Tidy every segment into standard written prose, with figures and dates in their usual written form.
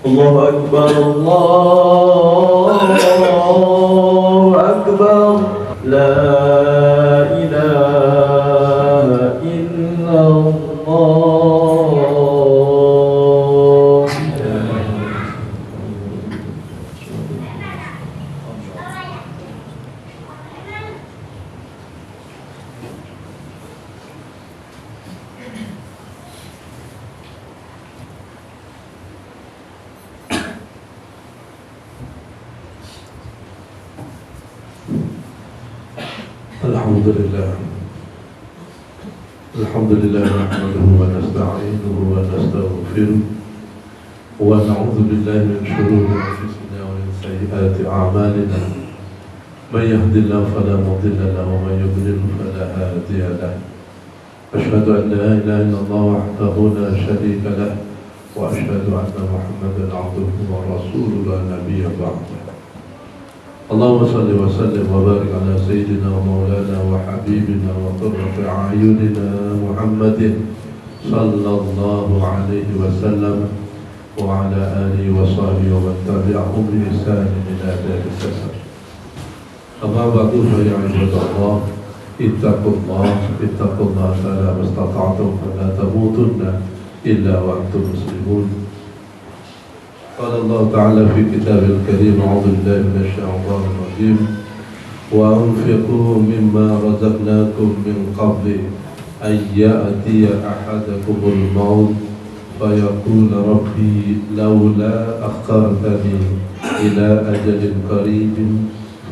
الله أكبر الله أكبر لا إله إلا الله. الحمد لله نحمده ونستعينه ونستغفره ونعوذ بالله من شرور أنفسنا ومن سيئات أعمالنا من يهد الله فلا مضل له ومن يضلل فلا هادي له أشهد أن لا إله إلا الله وحده لا شريك له وأشهد أن محمدا عبده ورسوله لا نبي بعده. اللهم صل وسلم وبارك على سيدنا ومولانا وحبيبنا وقرة أعيننا محمد صلى الله عليه وسلم وعلى آله وصحبه ومن تبعهم بإحسان إلى دار السلام. أما بعد فيا عباد الله اتقوا الله تعالى ما استطعتم فلا تموتن إلا وأنتم مسلمون. قال الله تعالى في كتابه الكريم أعوذ بالله من الشيطان الرجيم وأنفقوا مما رزقناكم من قبل أن يأتي أحدكم الموت فيقول ربي لولا أخرتني إلى أجل قريب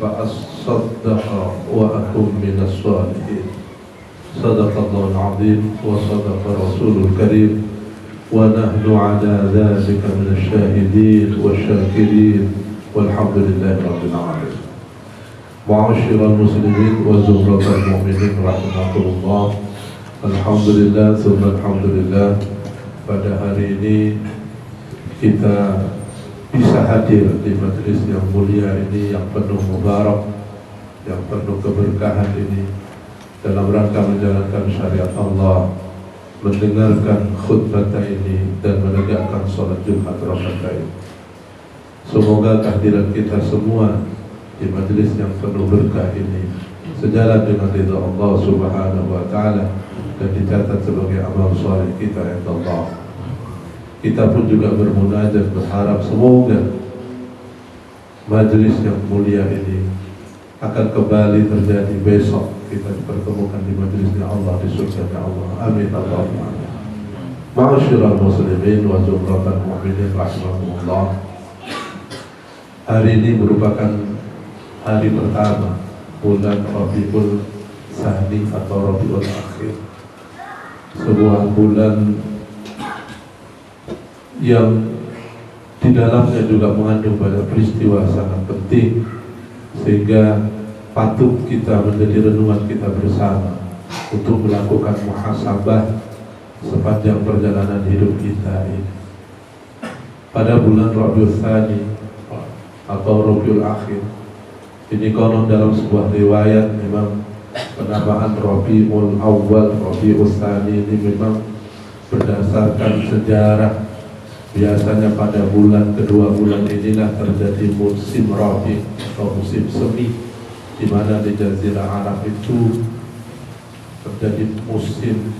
فأصدق وأكن من الصالحين. صدق الله العظيم وصدق رسول الكريم ونحن على ذلك من الشاهدين والشاكرين والحمد لله رب العالمين. معاشر المسلمين وزمرة المؤمنين rahimakumullah. Alhamdulillah summa alhamdulillah, pada hari ini kita bisa hadir di majelis yang mulia ini, yang penuh mubarak, yang penuh keberkahan ini, dalam rangka menjalankan syariat Allah, mendengarkan khutbah ini dan menegakkan salat Jumat Ramadan. Semoga kehadiran kita semua di majelis yang penuh berkah ini sejalan dengan ridha Allah Subhanahu wa taala dan dicatat sebagai amal saleh kita inda Allah. Kita pun juga bermunajat berharap semoga majelis yang mulia ini akan kembali terjadi besok, kita dipertemukan di majelisnya Allah, di surga Allah. Amin Allahumma amin. Ma'asyiral muslimin wa zumratal mu'minin rahimakumullah. Hari ini merupakan hari pertama bulan Rabiul Tsani atau Rabiul Akhir, sebuah bulan yang di dalamnya juga mengandung banyak peristiwa sangat penting, sehingga patut kita menjadi renungan kita bersama untuk melakukan muhasabah sepanjang perjalanan hidup kita ini. Pada bulan Rabiul Tsani atau Rabiul Akhir ini, konon dalam sebuah riwayat memang penambahan Rabiul Awal, Rabiul Tsani ini memang berdasarkan sejarah. Biasanya pada kedua bulan inilah terjadi musim Rabi atau musim semi, di mana di Jazirah Arab itu terjadi musim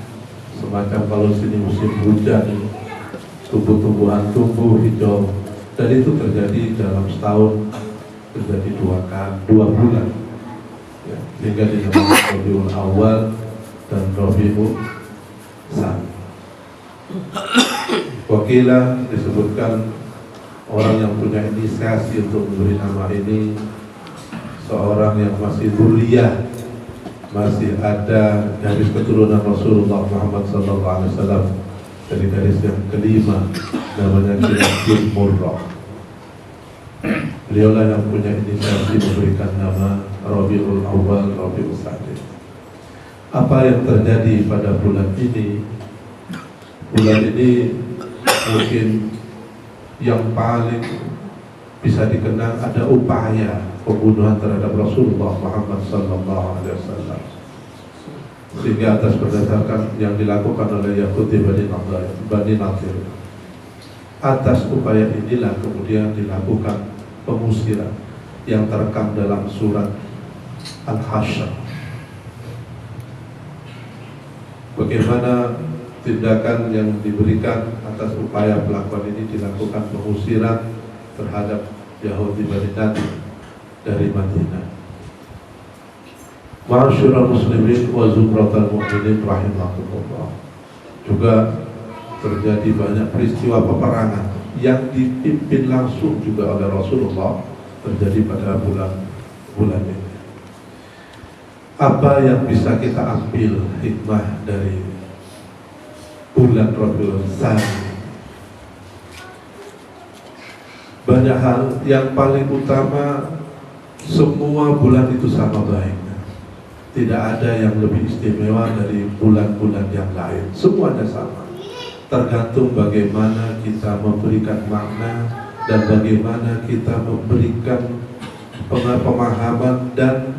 semacam, kalau sini musim hujan, tumbuh-tumbuhan tumbuh hijau, dan itu terjadi dalam setahun, terjadi dua bulan, ya, sehingga dinamakan Rabiul Awal dan Rabiul Tsani. Wakilah disebutkan orang yang punya inisiasi untuk memberi nama ini seorang yang masih dzurriyah, masih ada garis keturunan Rasulullah Muhammad SAW dari garis yang kelima, namanya Kiai Murrah. Beliaulah yang punya inisiasi memberikan nama Rabiul Awal, Rabiul Tsani. Apa yang terjadi pada bulan ini? Bulan ini mungkin yang paling bisa dikenang ada upaya pembunuhan terhadap Rasulullah Muhammad SAW, sehingga atas berdasarkan yang dilakukan oleh Yahudi Bani Nadir, Atas upaya inilah kemudian dilakukan pengusiran yang terekam dalam surat Al-Hasyr. Bagaimana tindakan yang diberikan atas upaya pelakuan ini dilakukan pengusiran terhadap Yahudi Bani Nadir dari Madinah. Ma'asyiral muslimin wa zumratal mu'minin rahimakumullah. Juga terjadi banyak peristiwa peperangan yang dipimpin langsung juga oleh Rasulullah terjadi pada bulan ini. Apa yang bisa kita ambil hikmah dari bulan Rabiul Tsani? Banyak hal. Yang paling utama, semua bulan itu sama baiknya. Tidak ada yang lebih istimewa dari bulan-bulan yang lain. Semuanya sama. Tergantung bagaimana kita memberikan makna dan bagaimana kita memberikan pemahaman dan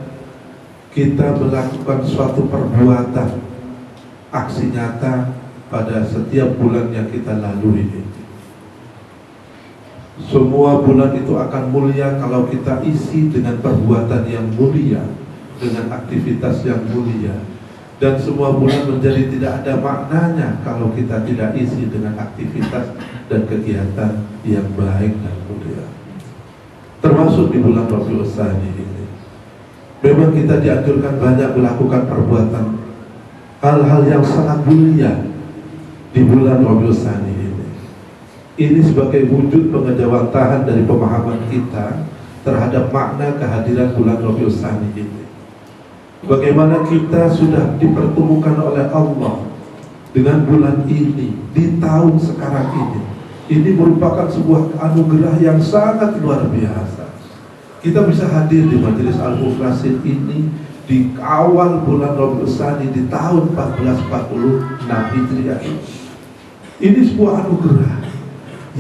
kita melakukan suatu perbuatan, aksi nyata pada setiap bulan yang kita lalui ini. Semua bulan itu akan mulia kalau kita isi dengan perbuatan yang mulia, dengan aktivitas yang mulia. Dan semua bulan menjadi tidak ada maknanya kalau kita tidak isi dengan aktivitas dan kegiatan yang baik dan mulia. Termasuk di bulan Rabiul Tsani ini. Memang kita dianjurkan banyak melakukan perbuatan hal-hal yang sangat mulia di bulan Rabiul Tsani ini. Ini sebagai wujud pengejawantahan dari pemahaman kita terhadap makna kehadiran bulan Rabiul Tsani ini. Bagaimana kita sudah dipertemukan oleh Allah dengan bulan ini di tahun sekarang ini. Ini merupakan sebuah anugerah yang sangat luar biasa. Kita bisa hadir di majelis Al-Mufrasin ini di awal bulan Rabiul Tsani di tahun 1446 Hijriah. Ini sebuah anugerah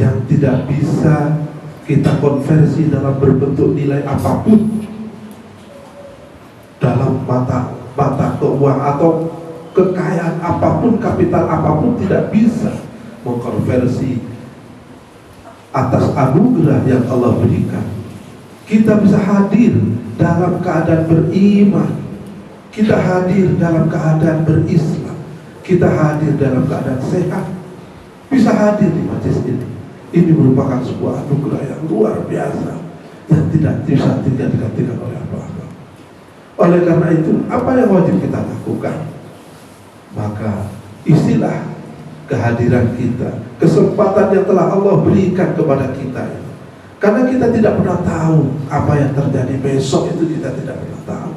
yang tidak bisa kita konversi dalam berbentuk nilai apapun, dalam mata keuangan atau kekayaan apapun, kapital apapun tidak bisa mengkonversi atas anugerah yang Allah berikan. Kita bisa hadir dalam keadaan beriman, kita hadir dalam keadaan berislam, kita hadir dalam keadaan sehat, bisa hadir di majelis ini. Ini merupakan sebuah anugerah yang luar biasa yang tidak bisa digantikan oleh apa-apa. Oleh karena itu, apa yang wajib kita lakukan? Maka isilah kehadiran kita, kesempatan yang telah Allah berikan kepada kita. Karena kita tidak pernah tahu apa yang terjadi besok, itu kita tidak pernah tahu.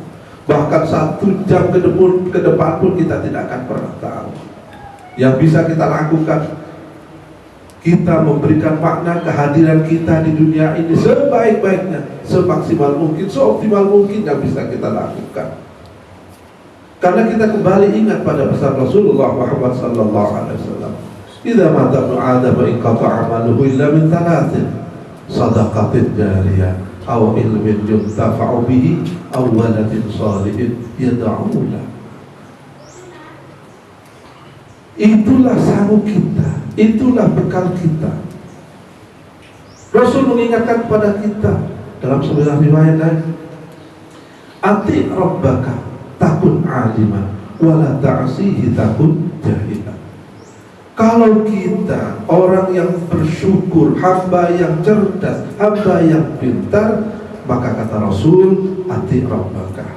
Bahkan 1 jam ke depan pun kita tidak akan pernah tahu. Yang bisa kita lakukan, kita memberikan makna kehadiran kita di dunia ini sebaik-baiknya, semaksimal mungkin, seoptimal mungkin yang bisa kita lakukan. Karena kita kembali ingat pada pesan Rasulullah Muhammad sallallahu alaihi wasallam, "Idza mata ibnu Adam inqata'a 'amaluhu illa min thalathin, shadaqatin jariyah, aw ilmin yuntafa'u bihi, aw waladin shalihin yad'u lahu." Itulah sanggup kita, itulah bekal kita. Rasul mengingatkan kepada kita dalam sebuah riwayat lain, "Ati rabbaka takun aliman, wala ta'asihi takun jahilan." Kalau kita orang yang bersyukur, hamba yang cerdas, hamba yang pintar, maka kata Rasul, "Ati rabbaka."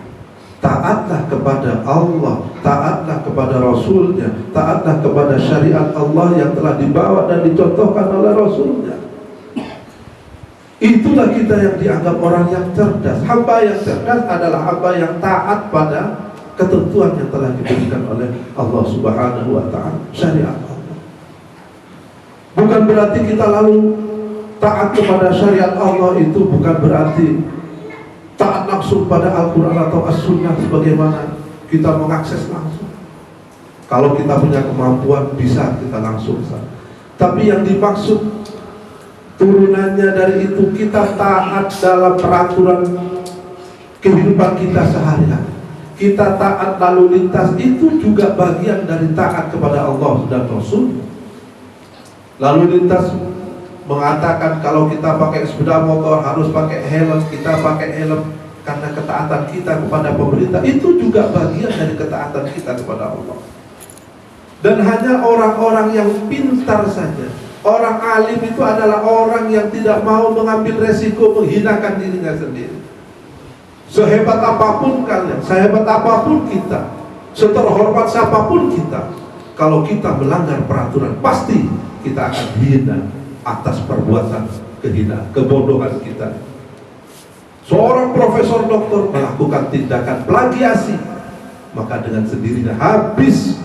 Taatlah kepada Allah, taatlah kepada Rasulnya, taatlah kepada syariat Allah yang telah dibawa dan dicontohkan oleh Rasulnya. Itulah kita yang dianggap orang yang cerdas. Hamba yang cerdas adalah hamba yang taat pada ketentuan yang telah diberikan oleh Allah Subhanahu wa ta'ala, syariat Allah. Bukan berarti kita lalu taat kepada syariat Allah, itu bukan berarti taat langsung pada Al-Quran atau As-Sunnah sebagaimana kita mengakses langsung. Kalau kita punya kemampuan bisa kita langsung. Tapi yang dimaksud turunannya dari itu, kita taat dalam peraturan kehidupan kita sehari-hari. Kita taat lalu lintas, itu juga bagian dari taat kepada Allah dan Rasul. Lalu lintas mengatakan kalau kita pakai sepeda motor harus pakai helm, kita pakai helm karena ketaatan kita kepada pemerintah. Itu juga bagian dari ketaatan kita kepada Allah. Dan hanya orang-orang yang pintar saja. Orang alim itu adalah orang yang tidak mau mengambil resiko menghinakan dirinya sendiri. Sehebat apapun kalian, sehebat apapun kita, seterhormat siapapun kita, kalau kita melanggar peraturan, pasti kita akan hina atas perbuatan kehinaan, kebodohan kita. Seorang profesor doktor melakukan tindakan plagiasi, maka dengan sendirinya habis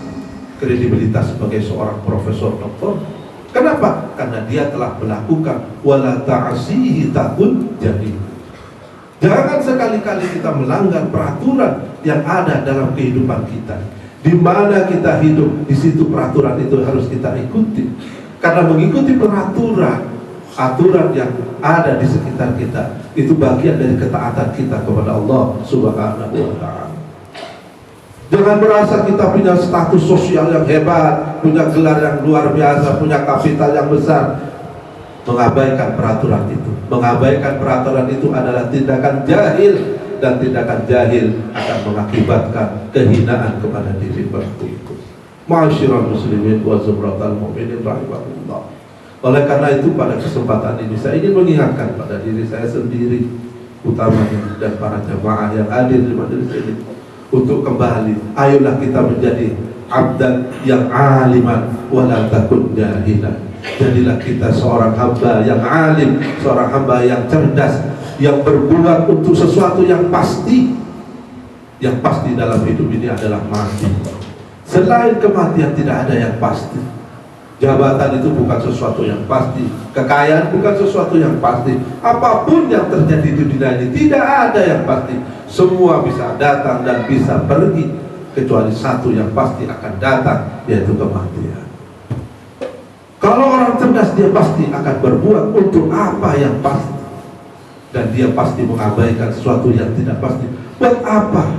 kredibilitas sebagai seorang profesor doktor. Kenapa? Karena dia telah melakukan wala ta'asihi takun jadi. Jangan sekali-kali kita melanggar peraturan yang ada dalam kehidupan kita. Di mana kita hidup, di situ peraturan itu harus kita ikuti. Karena mengikuti aturan yang ada di sekitar kita, itu bagian dari ketaatan kita kepada Allah Subhanahu wa ta'ala. Jangan merasa kita punya status sosial yang hebat, punya gelar yang luar biasa, punya kapital yang besar, mengabaikan peraturan itu. Mengabaikan peraturan itu adalah tindakan jahil, dan tindakan jahil akan mengakibatkan kehinaan kepada diri pelaku itu. Ma'asyiral muslimin wa zumratal mu'minin rahimahullah. Oleh karena itu pada kesempatan ini saya ingin mengingatkan pada diri saya sendiri utamanya dan para jamaah yang hadir di majelis ini untuk kembali, ayolah kita menjadi abdan yang aliman wala takun jahilan. Jadilah kita seorang hamba yang alim, seorang hamba yang cerdas, yang berbuat untuk sesuatu yang pasti. Yang pasti dalam hidup ini adalah mati. Selain kematian tidak ada yang pasti. Jabatan itu bukan sesuatu yang pasti, kekayaan bukan sesuatu yang pasti. Apapun yang terjadi di dunia ini tidak ada yang pasti. Semua bisa datang dan bisa pergi, kecuali satu yang pasti akan datang, yaitu kematian. Kalau orang cerdas, dia pasti akan berbuat untuk apa yang pasti, dan dia pasti mengabaikan sesuatu yang tidak pasti. Buat apa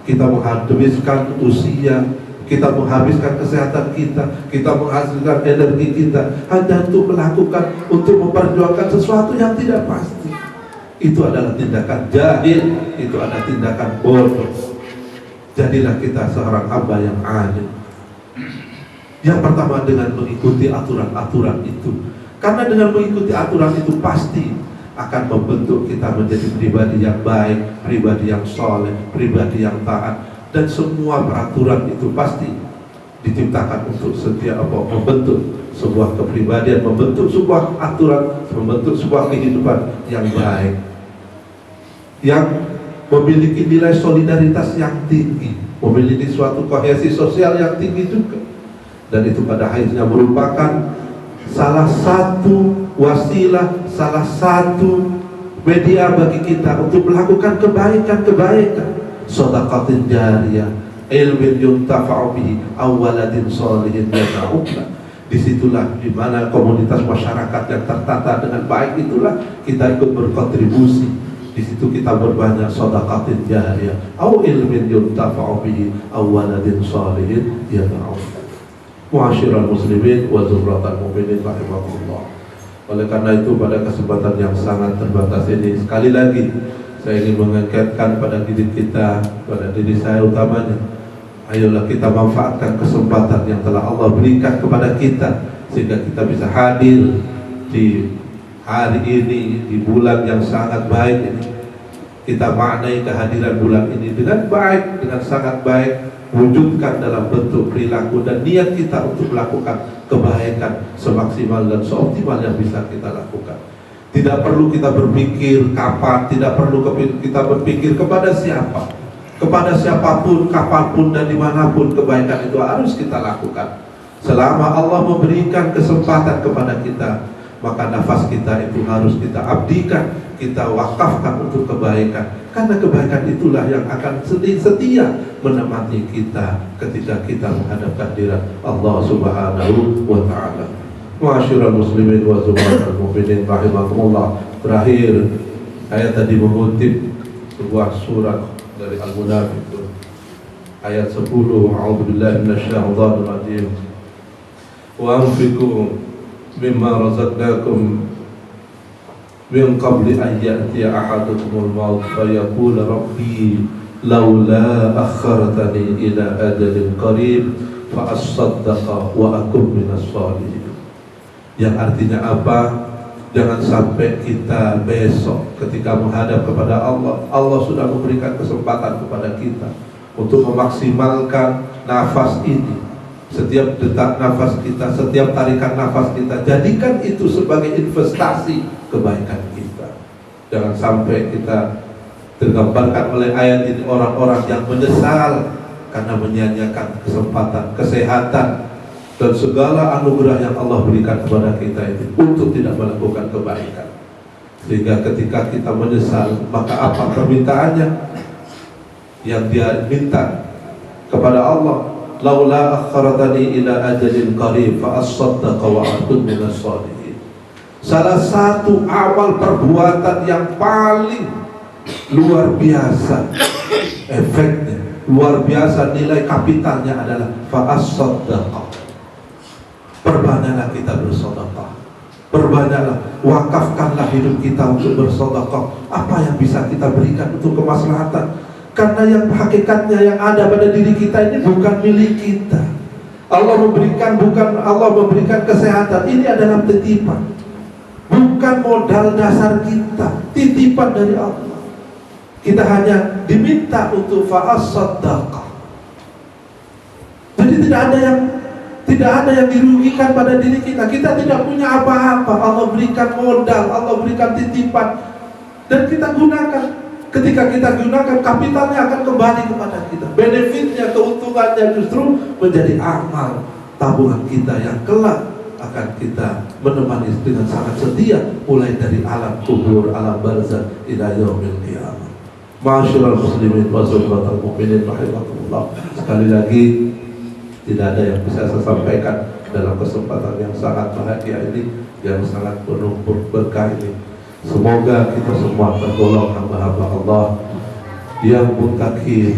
kita menghabiskan usia, kita menghabiskan kesehatan kita, kita menghasilkan energi kita hanya untuk melakukan, untuk memperjuangkan sesuatu yang tidak pasti? Itu adalah tindakan jahil, itu adalah tindakan bodoh. Jadilah kita seorang hamba yang alim. Yang pertama dengan mengikuti aturan-aturan itu. Karena dengan mengikuti aturan itu pasti akan membentuk kita menjadi pribadi yang baik, pribadi yang soleh, pribadi yang taat. Dan semua peraturan itu pasti diciptakan untuk setiap membentuk sebuah kepribadian, membentuk sebuah aturan, membentuk sebuah kehidupan yang baik, yang memiliki nilai solidaritas yang tinggi, memiliki suatu kohesi sosial yang tinggi juga. Dan itu pada akhirnya merupakan salah satu wasilah, salah satu media bagi kita untuk melakukan kebaikan-kebaikan. Shadaqatin jariyah, ilmin yuntafa'u bihi, aw waladin sholihin yad'ulah. Disitulah dimana komunitas masyarakat yang tertata dengan baik itulah kita ikut berkontribusi. Di situ kita berbanyak shadaqatin jariyah, aw ilmin yuntafa'u bihi, aw waladin sholihin yad'ulah. Mu'asyiral muslimin wa zumratal mu'minin rahimahullah. Oleh karena itu pada kesempatan yang sangat terbatas ini, sekali lagi saya ingin mengingatkan pada diri kita, pada diri saya utamanya, ayolah kita manfaatkan kesempatan yang telah Allah berikan kepada kita, sehingga kita bisa hadir di hari ini, di bulan yang sangat baik ini. Kita maknai kehadiran bulan ini dengan baik, dengan sangat baik, wujudkan dalam bentuk perilaku dan niat kita untuk melakukan kebaikan semaksimal dan seoptimal yang bisa kita lakukan. Tidak perlu kita berpikir kapan, tidak perlu kita berpikir kepada siapa, kepada siapapun, kapanpun dan dimanapun kebaikan itu harus kita lakukan. Selama Allah memberikan kesempatan kepada kita, maka nafas kita itu harus kita abdikan, kita wakafkan untuk kebaikan. Karena kebaikan itulah yang akan setia menemani kita ketika kita menghadap kehadiran Allah Subhanahu wa ta'ala. Ma'asyiral muslimin wa zumratal mu'minin rahimakumullah. Terakhir, saya tadi mengutip sebuah surat dari Al-Munafiqun ayat 10. A'udzubillahi minasyaitonir rajim. Wa anfiqu mimma razaqnakum min qabli an ya'tiya ahadakumul maut fayaqula rabbi laula akhartani ila ajalin qarib fa asaddaqa wa akum minas shalihin. Yang artinya apa? Jangan sampai kita besok ketika menghadap kepada Allah, Allah sudah memberikan kesempatan kepada kita untuk memaksimalkan nafas ini. Setiap detak nafas kita, setiap tarikan nafas kita, jadikan itu sebagai investasi kebaikan kita. Jangan sampai kita tergambarkan oleh ayat ini orang-orang yang menyesal karena menyia-nyiakan kesempatan, kesehatan, dan segala anugerah yang Allah berikan kepada kita ini untuk tidak melakukan kebaikan. Sehingga ketika kita menyesal, maka apa permintaannya? Yang dia minta kepada Allah, laula akhartani ila ajalin qarib fa asaddaqa wa akun minas shalihin. Salah satu amal perbuatan yang paling luar biasa efeknya, luar biasa nilai kapitalnya adalah fa asaddaqa. Perbanyaklah kita bersedekah, perbanyaklah, wakafkanlah hidup kita untuk bersedekah. Apa yang bisa kita berikan untuk kemaslahatan? Karena yang hakikatnya yang ada pada diri kita ini bukan milik kita. Allah memberikan kesehatan, ini adalah titipan, bukan modal dasar kita, titipan dari Allah. Kita hanya diminta untuk fa'as-saddaqah. Jadi tidak ada yang dirugikan pada diri kita. Kita tidak punya apa-apa. Allah berikan modal, Allah berikan titipan, dan kita gunakan. Ketika kita gunakan, kapitalnya akan kembali kepada kita. Benefitnya, keuntungannya justru menjadi amal tabungan kita yang kelak akan kita menemani dengan sangat setia, mulai dari alam kubur, alam barzakh, ila yaumil qiyamah. Ma'asyiral muslimin wa sahabatul mukminin rahimakumullah. Sekali lagi, tidak ada yang bisa saya sampaikan dalam kesempatan yang sangat bahagia ini, yang sangat penuh berkah ini. Semoga kita semua tergolong hamba-hamba Allah yang muttaqin,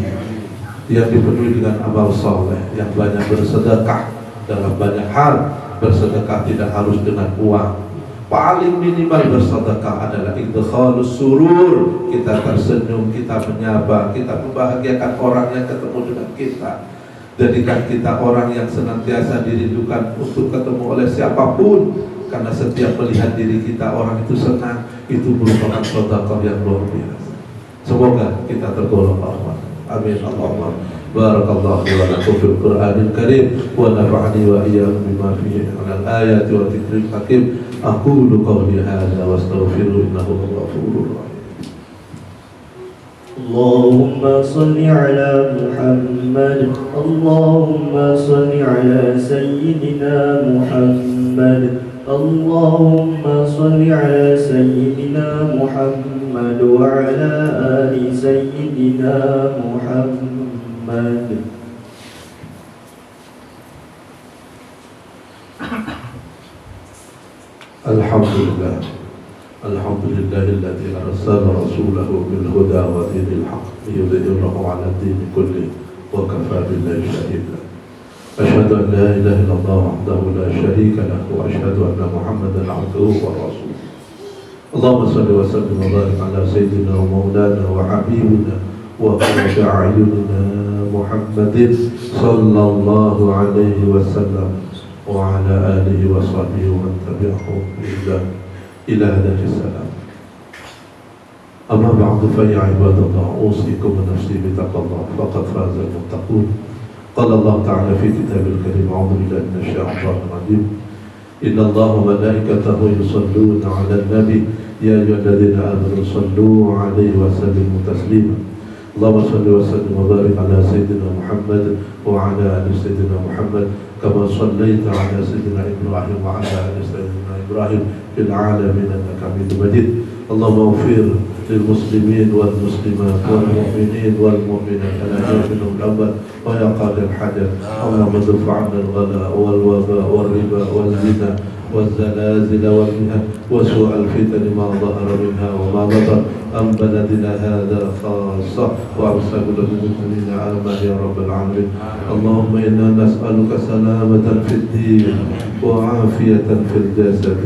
yang dipenuhi dengan amal saleh, yang banyak bersedekah dalam banyak hal. Bersedekah tidak harus dengan uang. Paling minimal bersedekah adalah idkhalus surur. Kita tersenyum, kita menyapa, kita membahagiakan orang yang ketemu dengan kita. Jadikan kita orang yang senantiasa dirindukan untuk ketemu oleh siapapun. Karena setiap melihat diri kita, orang itu senang. Itu merupakan sedekah yang luar biasa. Semoga kita tergolong rahmat. Amin Allahumma. Barakallahu wa lakum fil Qur'anil Karim wa nafa'ani wa iyyakum bima fihi minal ayati wa dzikril hakim. Aqulu qawli hadza wa astaghfiru innahu ghafurur rahim. Allahumma salli ala Muhammad. Allahumma salli ala Sayyidina Muhammad. Allahumma salli ala Sayyidina Muhammad wa ala ali Sayyidina Muhammad. Alhamdulillah. Alhamdulillahilladzi arsala rasulahu bil huda wa dinil haqq liyudhhirahu 'ala ad-din kullihi wa kafaa billahi shahida. Asyhadu an la ilaha illallah wahdahu la syarika lahu wa asyhadu anna Muhammadan 'abduhu wa rasuluh. Allahumma shalli wa sallim wa barik ala sayyidina wa maulana wa habibina wa qurrati a'yunina Muhammadin sallallahu alaihi wasallam wa ala alihi wa sahbihi wa man tabi'ahum bi ihsan ila hadhihi salam. Amma ba'du fa ya ibadallah, usikum wa nafsi bi taqwallah faqad faza al-muttaqun. Qala Allah ta'ala fi kitabil karim, a'udzu billahi minasy syaithanir rajim. Inna Allaha wa malaikatahu yusholluna 'alan nabi ya ayyuhalladzina amanu shallu 'alaihi wa sallimu taslima. Allahumma shalli wa sallim wa barik ala sayyidina Muhammad wa ala ali sayyidina Muhammad kama shallaita ala sayyidina Ibrahim wa ala ali sayyidina Ibrahim fil 'alamin innaka Hamidum Majid. Allahumma ighfir lil muslimin wal muslimat wal mu'minin wal mu'minat al-ahya'i minhum al-amwat wa ya qadir hajar. Allahumma dfa 'anna al-ghala wal waba wal riba wal zina والزلازل والمهن وسوء الفتن ما ظهر منها وما بطن عن بلدنا هذا خاصة وعن سائر المسلمين عامة يا رب العالمين. اللهم إنا نسألك سلامة في الدين وعافية في الجسد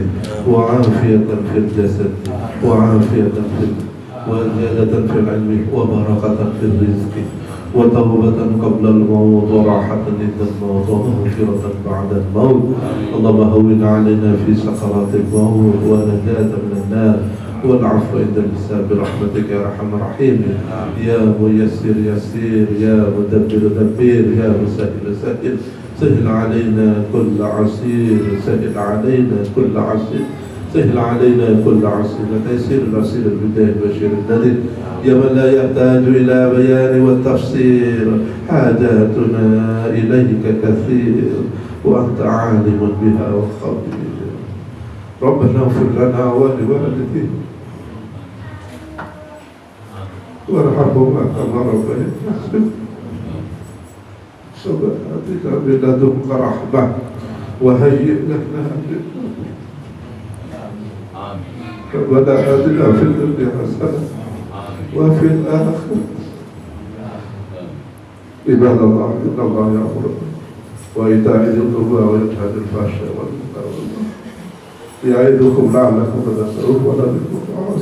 وعافية في الجسد وعافية في وزيادة في العلم وبركة في الرزق وتوبة قبل الموت وراحة عند الموت ومغفرة بعد الموت. اللهم هون علينا في سكرات الموت ونجاة من النار والعفو عند الحساب برحمتك يا ارحم الراحمين. يا ميسر يسير يا مدبر دبير يا مسهل سهل سهل علينا كل عسير سهل علينا كل عسير سهل علينا كل عسير تيسير العسير البداية البشير النذير يا من لا يحتاج إلى بيان والتفسير حاجاتنا إليك كثير وأنت عالم بها وخبير. ربنا اغفر لنا ولوالدينا وارحمهما كما ربيانا صغيرا سبحانك بلدنك رحمة وهيئ لنا ربنا آتنا في الدنيا حسنة وفي الآخرة عباد الله إن الله يأمر وإيتاء ذي القربى وينهى عن الفحشاء والمنكر والبغي يعظكم لعلكم تذكرون ولذكر الله